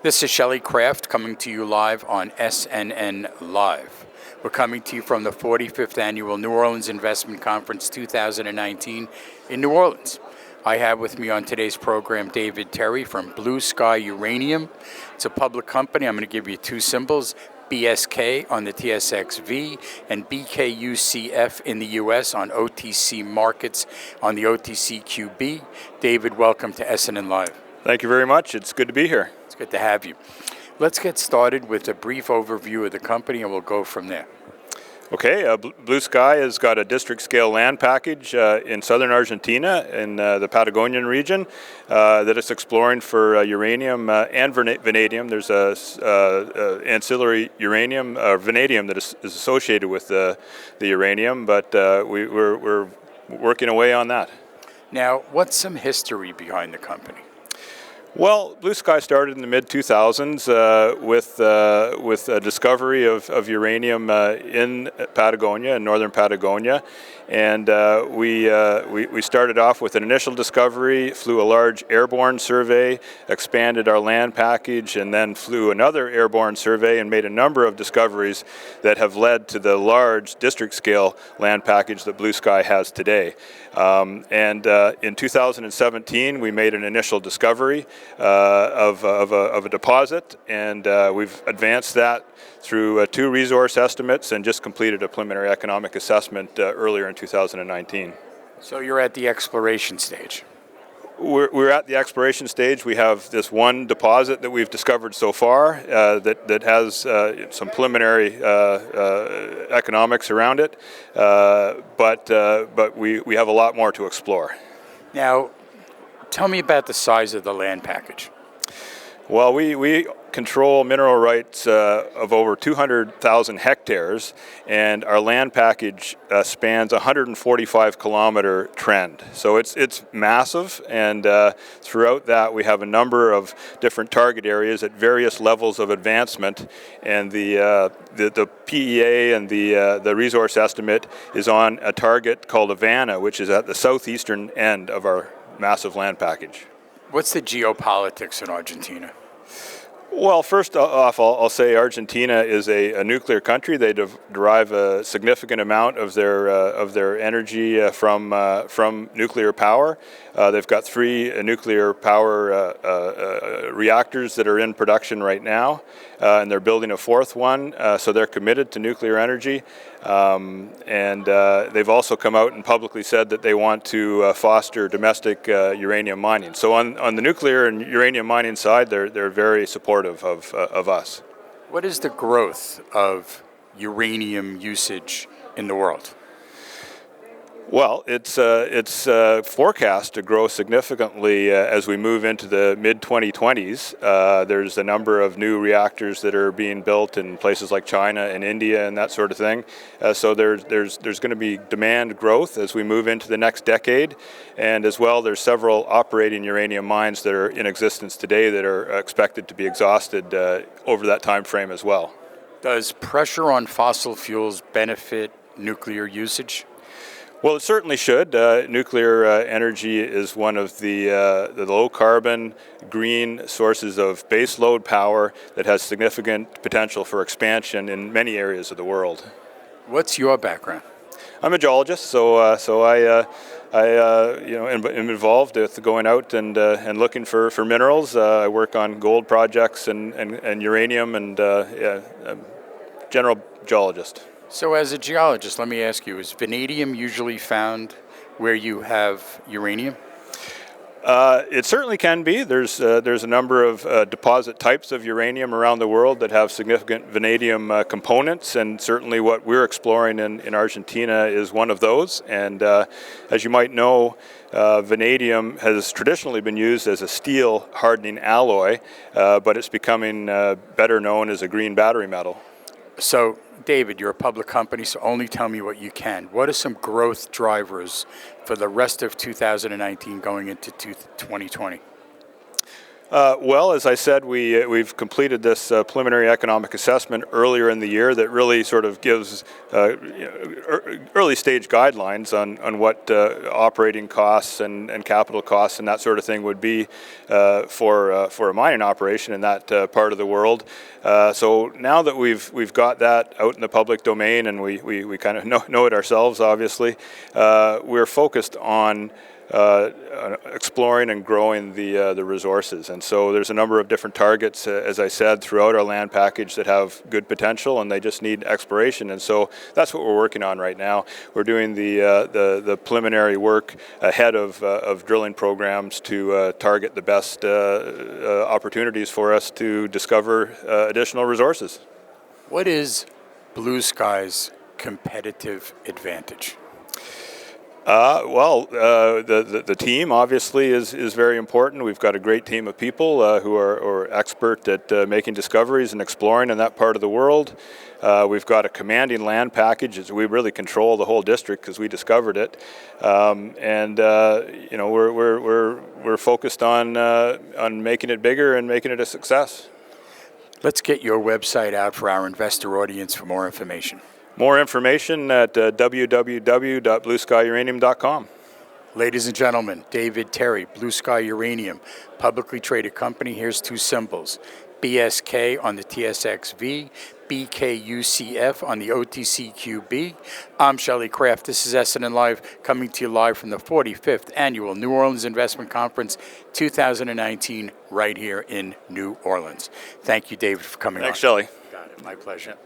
This is Shelley Kraft coming to you live on SNN.Live. We're coming to you from the 45th Annual New Orleans Investment Conference 2019 in New Orleans. I have with me on today's program David Terry from Blue Sky Uranium. It's a public company. I'm going to give you two symbols, BSK on the TSX-V and BKUCF in the U.S. on OTC markets on the OTC-QB. David, welcome to SNN.Live. Thank you very much. It's good to be here. It's good to have you. Let's get started with a brief overview of the company, and we'll go from there. Okay, Blue Sky has got a district-scale land package in southern Argentina in the Patagonian region that it's exploring for uranium and vanadium. There's a ancillary uranium or vanadium that is associated with the uranium, but we're working away on that. Now, what's some history behind the company? Well, Blue Sky started in the mid-2000s with a discovery of uranium in Patagonia, in northern Patagonia, and we started off with an initial discovery, flew a large airborne survey, expanded our land package, and then flew another airborne survey and made a number of discoveries that have led to the large district-scale land package that Blue Sky has today. In 2017, we made an initial discovery of a deposit, and we've advanced that through two resource estimates and just completed a preliminary economic assessment earlier in 2019. So you're at the exploration stage. We're at the exploration stage. We have this one deposit that we've discovered so far that has some preliminary economics around it, but we have a lot more to explore. Now, tell me about the size of the land package. Well, we control mineral rights of over 200,000 hectares, and our land package spans a 145-kilometer trend. So it's massive, and throughout that we have a number of different target areas at various levels of advancement, and the PEA and the resource estimate is on a target called Havana, which is at the southeastern end of our massive land package. What's the geopolitics in Argentina? Well, first off, I'll say Argentina is a nuclear country. They derive a significant amount of their energy from nuclear power. They've got 3 nuclear power reactors that are in production right now, and they're building a 4th one. So they're committed to nuclear energy, and they've also come out and publicly said that they want to foster domestic uranium mining. So on the nuclear and uranium mining side, they're very supportive of us. What is the growth of uranium usage in the world? Well, it's forecast to grow significantly as we move into the mid-2020s. There's a number of new reactors that are being built in places like China and India and that sort of thing. So there's going to be demand growth as we move into the next decade. And as well, there's several operating uranium mines that are in existence today that are expected to be exhausted over that time frame as well. Does pressure on fossil fuels benefit nuclear usage? Well, it certainly should. Nuclear energy is one of the low-carbon, green sources of baseload power that has significant potential for expansion in many areas of the world. What's your background? I'm a geologist, so I am involved with going out and looking for minerals. I work on gold projects and uranium, and general geologist. So as a geologist, let me ask you, is vanadium usually found where you have uranium? It certainly can be. There's a number of deposit types of uranium around the world that have significant vanadium components, and certainly what we're exploring in Argentina is one of those. And as you might know, vanadium has traditionally been used as a steel hardening alloy, but it's becoming better known as a green battery metal. So, David, you're a public company, so only tell me what you can. What are some growth drivers for the rest of 2019 going into 2020? Well, as I said, we've completed this preliminary economic assessment earlier in the year that really sort of gives early stage guidelines on what operating costs and capital costs and that sort of thing would be for a mining operation in that part of the world. So now that we've got that out in the public domain and we kind of know it ourselves, obviously, we're focused on exploring and growing the resources. And so there's a number of different targets, as I said, throughout our land package that have good potential and they just need exploration. And so that's what we're working on right now. We're doing the preliminary work ahead of drilling programs to target the best opportunities for us to discover additional resources. What is Blue Sky's competitive advantage? The team obviously is very important. We've got a great team of people who are expert at making discoveries and exploring in that part of the world. We've got a commanding land package. We really control the whole district because we discovered it, we're focused on making it bigger and making it a success. Let's get your website out for our investor audience for more information. More information at www.blueskyuranium.com. Ladies and gentlemen, David Terry, Blue Sky Uranium, publicly traded company. Here's two symbols: BSK on the TSX-V, BKUCF on the OTC QB. I'm Shelley Kraft. This is SNN.Live, coming to you live from the 45th Annual New Orleans Investment Conference 2019, right here in New Orleans. Thank you, David, for coming on. Thanks, Shelley. Got it. My pleasure.